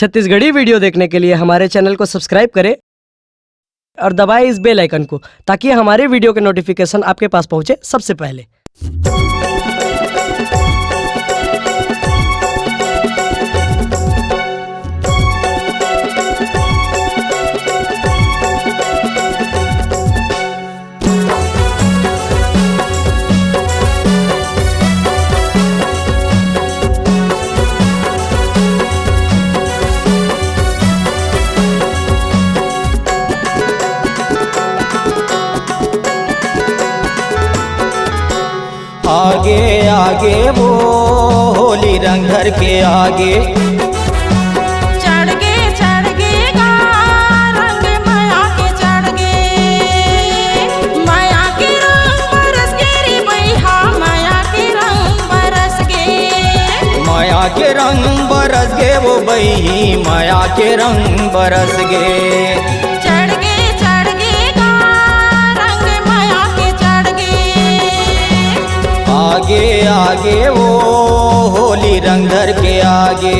Chhattisgarhi video देखने के लिए हमारे चैनल को सब्सक्राइब करें और दबाएं इस बेल आइकन को ताकि हमारे वीडियो के नोटिफिकेशन आपके पास पहुंचे सबसे पहले। आगे आगे वो होली रंग घर के आगे चढ़ गे गा रंग माया के चढ़ गे माया के रंग बरस गे रे बैहा माया के रंग बरस गे माया के रंग बरस गे वो बही माया के रंग बरस गे चढ़ गे गा रंग माया के चढ़ गे आगे आगे वो होली रंग घर के आगे।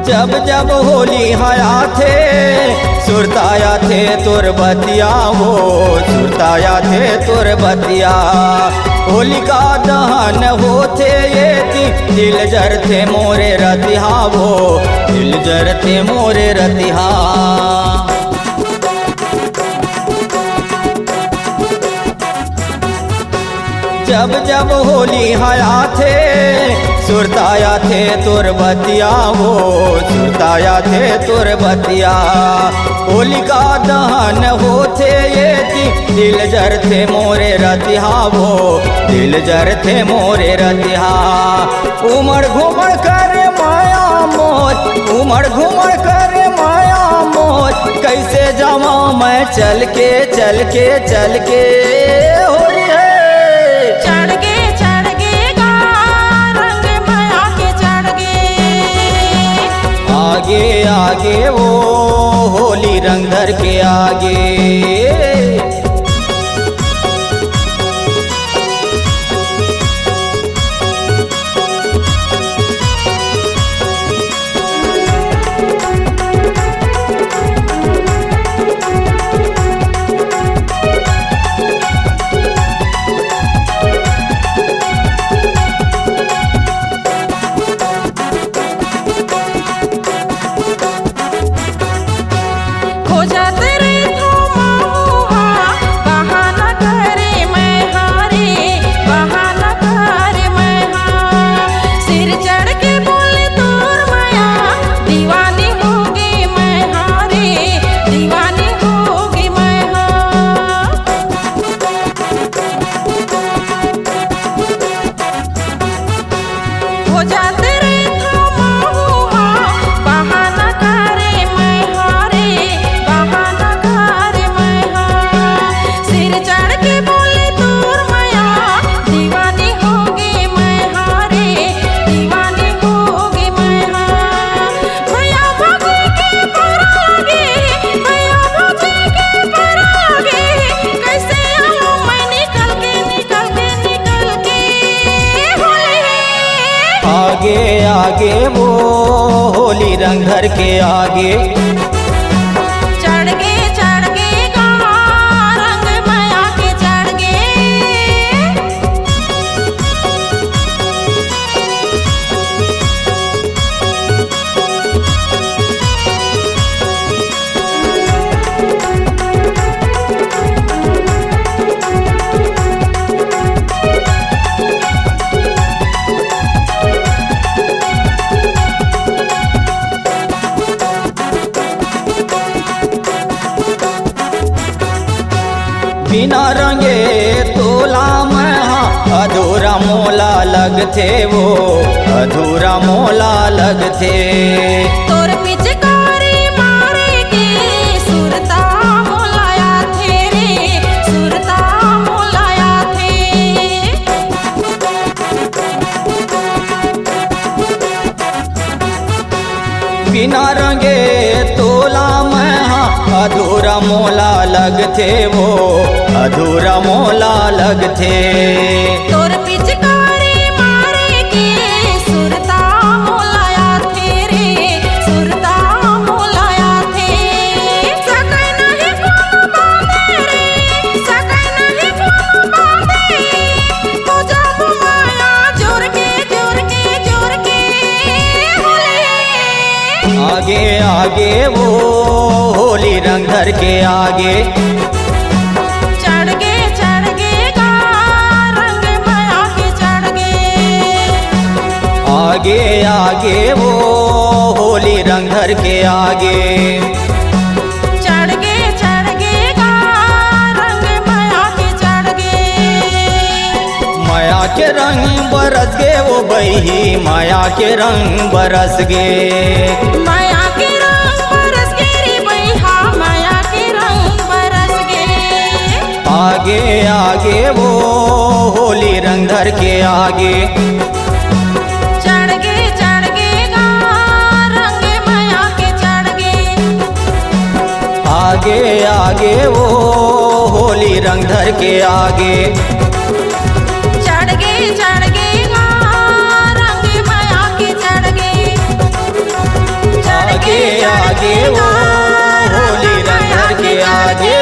जब जब होली आया थे सुरताया थे तुर बतिया हो सुरताया थे तुर बतिया होलिका दहन होते ये दिल जर थे मोरे रतिहा वो दिल जर थे मोरे रतिहा। जब जब होली आया थे सुरताया थे तुर बतिया हो सुरताया थे तुर बतिया होलिका दहन होते ये दिल जर थे मोरे रतिहा वो दिल जर थे मोरे रतिहा। उमड़ घुमड़ कर माया मोज उमड़ घुमड़ कर माया मोज कैसे जावा मैं चल के होली है चढ़ गे गा रंग माया के चढ़ गे आगे आगे वो होली रंग घर के आगे। खोजत रे धुमहुआ बहाना करे मैं हारे बहाना करे मैं हाँ सिर चढ़ के बोले तोर माया दीवानी होगी मैं हारे दीवानी होगी मैं हाँ खोजत रे धुमहुआ बहाना करे मैं हारे बहाना करे मैं हाँ सिर चढ़ के बोले तोर माया दीवानी होगी मैं हारे दीवानी होगी मैं हाँ भैया भौजी के परागे भैया भौजी के परागे कैसे आऊं मैं निकल के होली आगे आगे वो होली रंग घर के आगे चढ़ गे गा रंग माया के चढ़ गे बिना रंगे तोला में अधूरा मोला लगते वो अधूरा मोला लगते तोर पिचकारी मारे के अधूरा मोला लगथे वो, अधूरा मोला लगथे। तोर पिचकारी मारे के सुरता मोलाया थे रे, सुरता मोलाया थे। सकै नहीं कोनो बांधे रे, सकै नहीं कोनो बांधे। तो जब माया जोर के जोर के जोर के होले। आगे आगे वो होली रंग धर के आगे, चढ़ गे गा रंग माया के चढ़ गे। आगे आगे वो होली रंग धर के आगे, चढ़ गे गा रंग माया के चढ़ गे। माया के रंग बरस गे वो बही, माया के रंग बरस गे। माया के रंग बरस गे रे बैहा, माया के रंग बरस गे। आगे आगे वो होली रंग धर के आगे, चढ़ गे गा रंग माया के चढ़ गे। आगे आगे वो होली रंग धर के आगे, चढ़ गे गा रंग माया के चढ़ गे। आगे आगे वो होली रंग धर के आगे।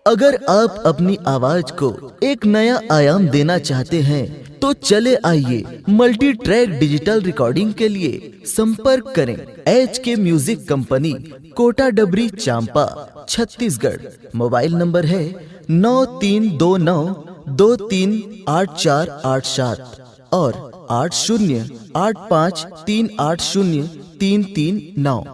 अगर आप अपनी आवाज को एक नया आयाम देना चाहते हैं तो चले आइए मल्टी ट्रैक डिजिटल रिकॉर्डिंग के लिए संपर्क करें HK म्यूजिक कंपनी, कोटा डबरी, चांपा, छत्तीसगढ़। मोबाइल नंबर है 9329238487 और 8085380339।